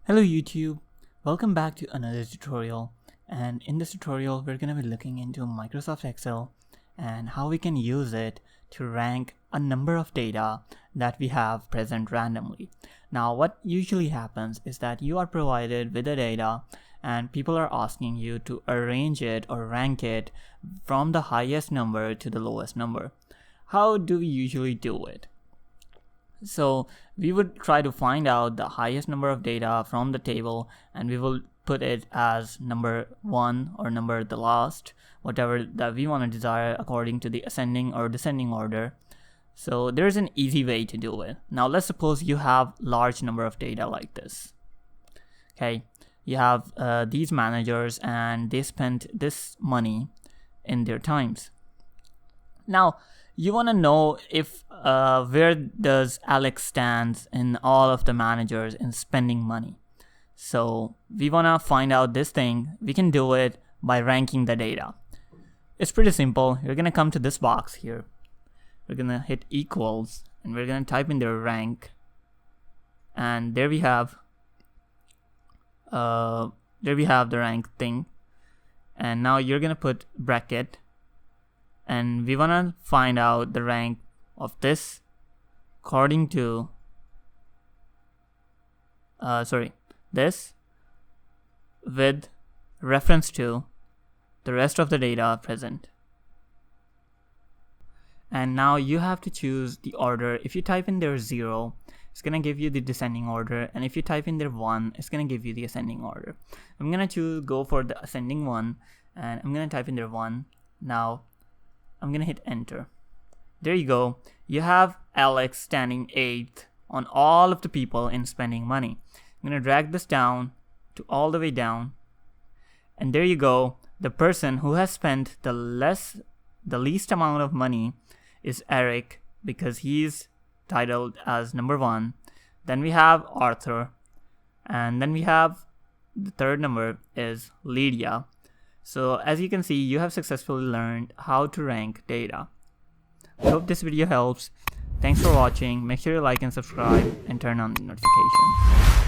Hello YouTube, welcome back to another tutorial, and in this tutorial we're going to be looking into Microsoft Excel and how we can use it to rank a number of data that we have present randomly. Now what usually happens is that you are provided with the data and people are asking you to arrange it or rank it from the highest number to the lowest number. How do we usually do it? So we would try to find out the highest number of data from the table and we will put it as number 1 or number the last, whatever that we want to desire according to the ascending or descending order. So there's an easy way to do it. Now let's suppose you have large number of data like this. Okay, you have these managers and they spent this money in their times. Now you want to know if where does Alex stands in all of the managers in spending money. So we want to find out this thing. We can do it by ranking the data. It's pretty simple. You're going to come to this box here. We're going to hit equals and we're going to type in their rank. And there we have the rank thing. And now you're going to put bracket. And we want to find out the rank of this according to this with reference to the rest of the data present. And now you have to choose the order. If you type in there 0, it's going to give you the descending order, and if you type in there 1, it's going to give you the ascending order. I'm going to go for the ascending one, and I'm going to type in there 1. Now I'm gonna hit enter. There you go. You have Alex standing 8th on all of the people in spending money. I'm gonna drag this down to all the way down, and there you go. The person who has spent the least amount of money is Eric, because he's titled as number 1. Then we have Arthur, and then we have the third number is Lydia. So as you can see, you have successfully learned how to rank data. I hope this video helps. Thanks for watching. Make sure you like and subscribe and turn on the notifications.